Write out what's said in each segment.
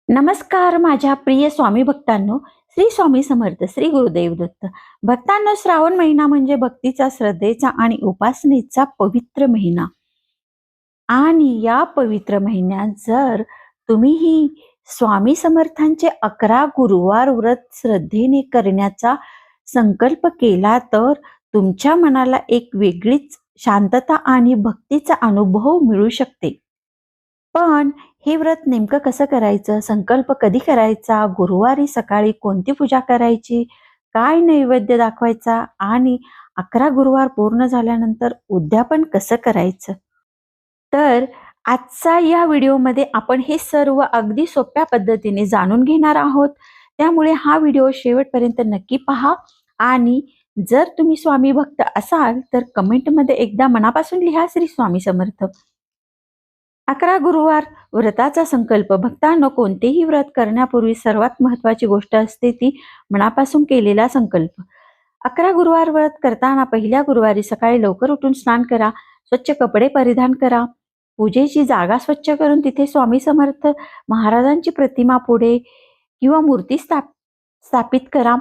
नमस्कार माझ्या प्रिय स्वामी भक्तांनो. श्री स्वामी समर्थ, श्री गुरुदेव दत्त. भक्तांनो, श्रावण महिना म्हणजे भक्तीचा, श्रद्धेचा आणि उपासनेचा पवित्र महिना. आणि या पवित्र महिन्यात जर तुम्हीही स्वामी समर्थांचे 11 गुरुवार व्रत श्रद्धेने करण्याचा संकल्प केला तर तुमच्या मनाला एक वेगळीच शांतता आणि भक्तीचा अनुभव मिळू शकते. पण हे व्रत नेमकं कसं करायचं? संकल्प कधी करायचा? गुरुवारी सकाळी कोणती पूजा करायची? काय नैवेद्य दाखवायचा? आणि 11 गुरुवार पूर्ण झाल्यानंतर उद्यापन कसं करायचं? तर आजचा या व्हिडिओमध्ये आपण हे सर्व अगदी सोप्या पद्धतीने जाणून घेणार आहोत. त्यामुळे हा व्हिडिओ शेवटपर्यंत नक्की पहा. आणि जर तुम्ही स्वामी भक्त असाल तर कमेंटमध्ये एकदा मनापासून लिहा श्री स्वामी समर्थ. 11 गुरुवार व्रताचा संकल्प. भक्तांनो, कोणतेही व्रत करण्यापूर्वी सर्वात महत्वाची गोष्ट असते ती मनापासून केलेला संकल्प. 11 गुरुवार व्रत करताना पहिल्या गुरुवारी सकाळी लवकर उठून स्नान करा, स्वच्छ कपडे परिधान करा, पूजेची जागा स्वच्छ करून तिथे स्वामी समर्थ महाराजांची प्रतिमा पुढे किंवा मूर्ती स्थापित करा.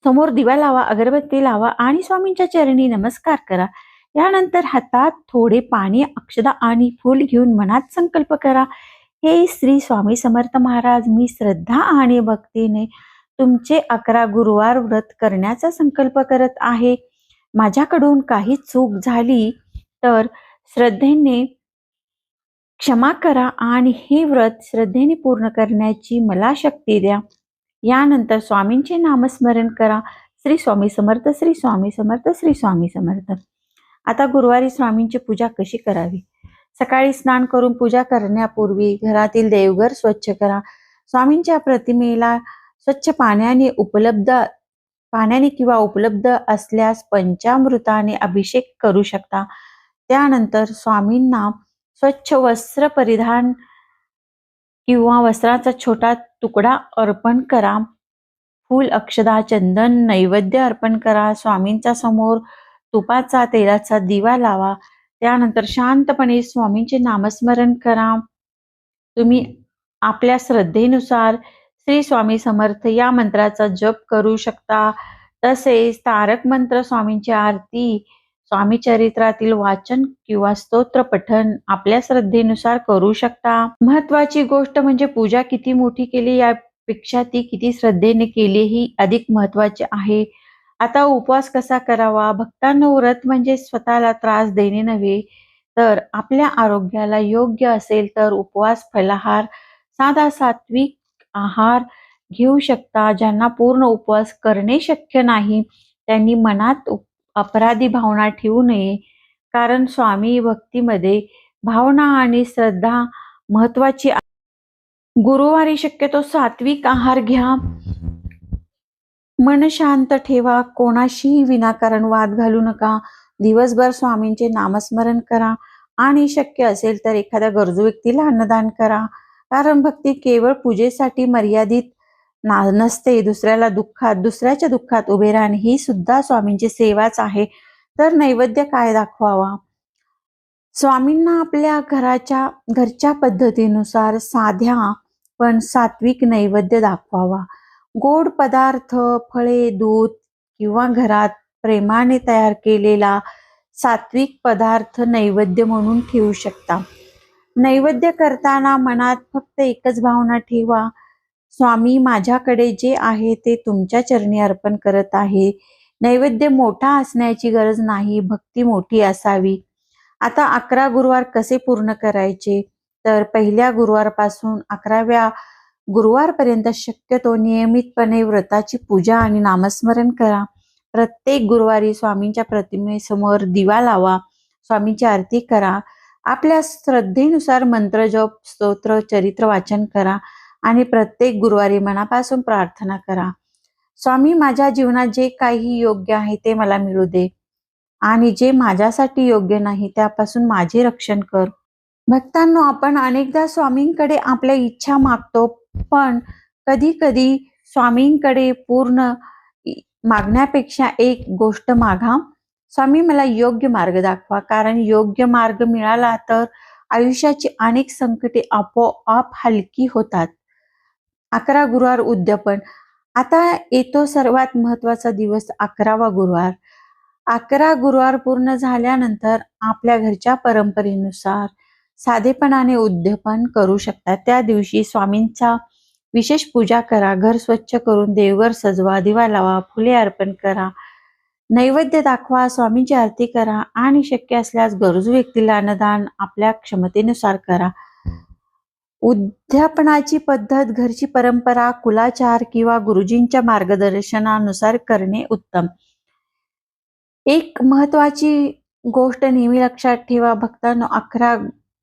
समोर दिवा लावा, अगरबत्ती लावा आणि स्वामींच्या चरणी नमस्कार करा. यानंतर हातात थोडे पाणी, अक्षदा आणि फूल घेऊन मनात संकल्प करा, हे श्री स्वामी समर्थ महाराज, मी श्रद्धा आणि भक्तीने तुमचे 11 गुरुवार व्रत करण्याचा संकल्प करत आहे. माझ्याकडून काही चूक झाली तर श्रद्धेने क्षमा करा आणि हे व्रत श्रद्धेने पूर्ण करण्याची मला शक्ती द्या. यानंतर स्वामींचे नामस्मरण करा, श्री स्वामी समर्थ, श्री स्वामी समर्थ, श्री स्वामी समर्थ. आता गुरुवारी स्वामींची पूजा कशी करावी? सकाळी स्नान करून पूजा करण्यापूर्वी घरातील देवघर स्वच्छ करा. स्वामींच्या प्रतिमेला स्वच्छ पाण्याने किंवा उपलब्ध असल्यास पंचामृताने अभिषेक करू शकता. त्यानंतर स्वामींना स्वच्छ वस्त्र परिधान किंवा वस्त्राचा छोटा तुकडा अर्पण करा. फूल, अक्षदा, चंदन, नैवेद्य अर्पण करा. स्वामींच्या समोर तुपाचा, तेलाचा दिवा लावा. त्यानंतर शांतपणे स्वामींचे नामस्मरण करा. तुम्ही आपल्या श्रद्धेनुसार श्री स्वामी समर्थ या मंत्राचा जप करू शकता. तसेच तारक मंत्र, स्वामींची आरती, स्वामी चरित्रातील वाचन किंवा स्तोत्र पठण आपल्या श्रद्धेनुसार करू शकता. महत्वाची गोष्ट म्हणजे पूजा किती मोठी केली यापेक्षा ती किती श्रद्धेने केली ही अधिक महत्वाची आहे. आता उपवास कसा करावा? भक्तांनो, व्रत म्हणजे स्वतःला त्रास देणे नव्हे, तर आपल्या आरोग्याला योग्य असेल तर उपवास, फलाहार, साधा सात्विक आहार घेऊ शकता. ज्यांना पूर्ण उपवास करणे शक्य नाही त्यांनी मनात अपराधी भावना ठेवू नये, कारण स्वामी भक्तीमध्ये भावना आणि श्रद्धा महत्वाची आहे. गुरुवारी शक्यतो सात्विक आहार घ्या. मन शांत ठेवा, कोणाशीही विनाकारण वाद घालू नका. दिवसभर स्वामींचे नामस्मरण करा आणि शक्य असेल तर एखाद्या गरजू व्यक्तीला अन्नदान करा. कारण भक्ती केवळ पूजेसाठी मर्यादित नसते. दुसऱ्याच्या दुःखात उभे राहणे ही सुद्धा स्वामींची सेवाच आहे. तर नैवेद्य काय दाखवावा? स्वामींना आपल्या घरच्या पद्धतीनुसार साध्या पण सात्विक नैवेद्य दाखवावा. गोड पदार्थ, फळे, दूध किंवा घरात प्रेमाने तयार केलेला सात्विक पदार्थ नैवेद्य म्हणून ठेवू शकता. नैवेद्य करताना मनात फक्त एकच भावना ठेवा, स्वामी, माझ्याकडे जे आहे ते तुमच्या चरणी अर्पण करत आहे. नैवेद्य मोठा असण्याची गरज नाही, भक्ती मोठी असावी. आता 11 गुरुवार कसे पूर्ण करायचे? तर पहिल्या गुरुवारपासून 11व्या गुरुवारपर्यंत शक्यतो नियमितपणे व्रताची पूजा आणि नामस्मरण करा. प्रत्येक गुरुवारी स्वामींच्या प्रतिमेसमोर दिवा लावा, स्वामींची आरती करा. आपल्या श्रद्धेनुसार मंत्र जप, स्तोत्र, चरित्र वाचन करा आणि प्रत्येक गुरुवारी मनापासून प्रार्थना करा, स्वामी, माझ्या जीवनात जे काही योग्य आहे ते मला मिळू दे आणि जे माझ्यासाठी योग्य नाही त्यापासून माझे रक्षण कर. भक्तांनो, आपण अनेकदा स्वामींकडे आपल्या इच्छा मागतो, पण कधी कधी स्वामींकडे पूर्ण मागण्यापेक्षा एक गोष्ट मागा, स्वामी, मला योग्य मार्ग दाखवा. कारण योग्य मार्ग मिळाला तर आयुष्याची अनेक संकटे आपोआप हलकी होतात. 11 गुरुवार उद्यापन. आता येतो सर्वात महत्वाचा दिवस 11वा गुरुवार. 11 गुरुवार पूर्ण झाल्यानंतर आपल्या घरच्या परंपरेनुसार साधेपणाने उद्यापन करू शकता. त्या दिवशी स्वामींचा विशेष पूजा करा, घर स्वच्छ करून देवघर सजवा, दिवा लावा, फुले अर्पण करा, नैवेद्य दाखवा, स्वामींची आरती करा आणि शक्य असल्यास गरजू व्यक्तीला अन्नदान आपल्या क्षमतेनुसार करा. उद्यापनाची पद्धत घरची परंपरा, कुलाचार किंवा गुरुजींच्या मार्गदर्शनानुसार करणे उत्तम. एक महत्वाची गोष्ट नेहमी लक्षात ठेवा भक्तांनो, 11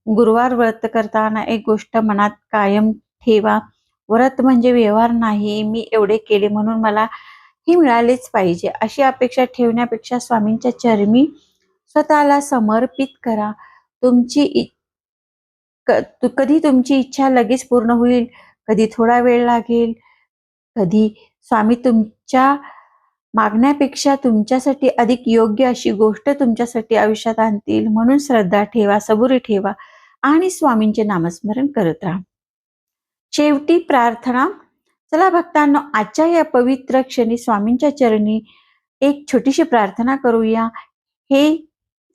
गुरुवार व्रत करताना एक गोष्ट मनात कायम ठेवा. व्रत म्हणजे व्यवहार नाही, मी एवढे केले म्हणून मला हे मिळालेच पाहिजे अशी अपेक्षा ठेवण्यापेक्षा स्वामींच्या चरणी स्वतःला समर्पित करा. कधी तुमची इच्छा लगेच पूर्ण होईल, कधी थोडा वेळ लागेल, कधी स्वामी तुमच्या मागण्यापेक्षा तुमच्यासाठी अधिक योग्य अशी गोष्ट तुमच्यासाठी आयुष्यात आणतील. म्हणून श्रद्धा ठेवा, सबुरी ठेवा आणि स्वामींचे नामस्मरण करत राहा. शेवटी प्रार्थना. चला भक्तांनो, आजच्या या पवित्र क्षणी स्वामींच्या चरणी एक छोटीशी प्रार्थना करूया. हे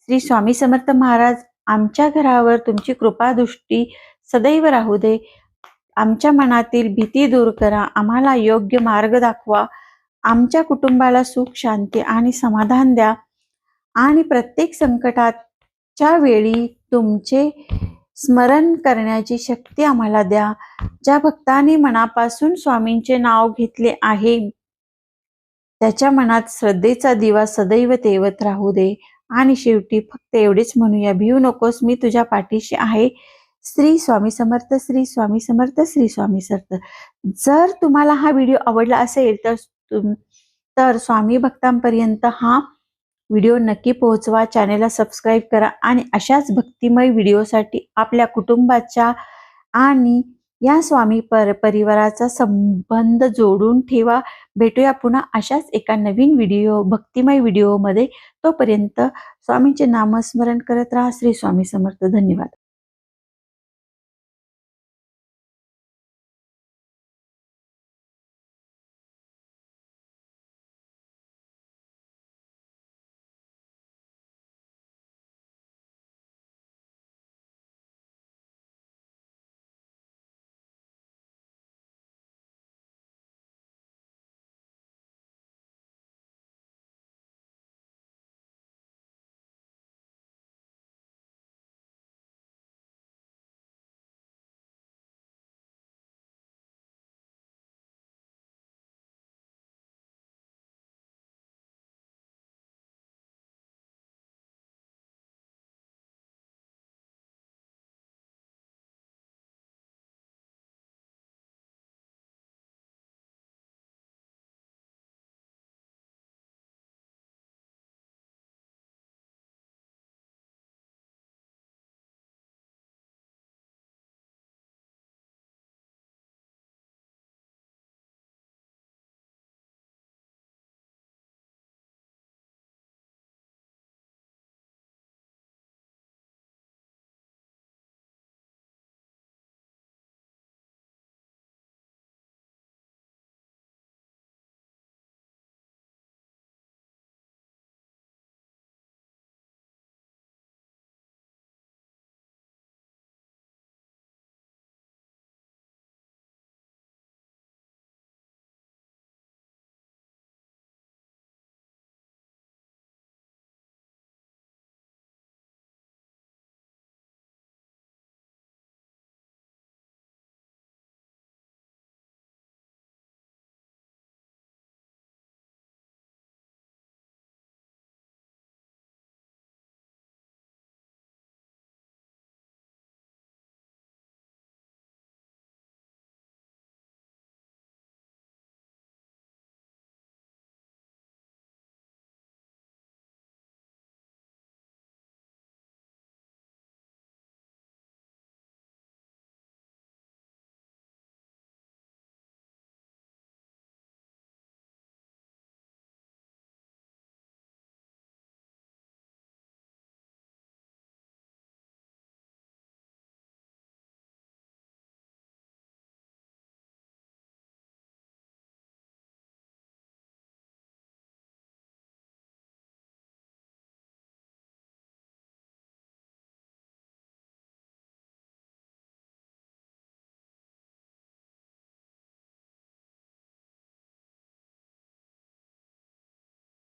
श्री स्वामी समर्थ महाराज, आमच्या घरावर तुमची कृपा दृष्टी सदैव राहू दे. आमच्या मनातील भीती दूर करा, आम्हाला योग्य मार्ग दाखवा, आमच्या कुटुंबाला सुख, शांती आणि समाधान द्या आणि प्रत्येक संकटाच्या वेळी तुमचे स्मरण करण्याची शक्ती आम्हाला द्या. ज्या भक्तांनी मनापासून स्वामींचे नाव घेतले आहे त्याच्या मनात श्रद्धेचा दिवा सदैव तेवत राहू दे. आणि शेवटी फक्त एवढेच म्हणूया, भिवू नकोस, मी तुझ्या पाठीशी आहे. श्री स्वामी समर्थ, श्री स्वामी समर्थ, श्री स्वामी समर्थ. जर तुम्हाला हा व्हिडिओ आवडला असेल तर स्वामी भक्तांपर्यंत हा व्हिडिओ नक्की पोहोचवा, चॅनेलला सबस्क्राईब करा आणि अशाच भक्तिमय व्हिडिओसाठी आपल्या कुटुंबाच्या आणि या स्वामी परिवाराचा संबंध जोडून ठेवा. भेटूया पुन्हा अशाच एका नवीन भक्तिमय व्हिडिओमध्ये. तोपर्यंत स्वामींचे नामस्मरण करत राहा. श्री स्वामी समर्थ. धन्यवाद.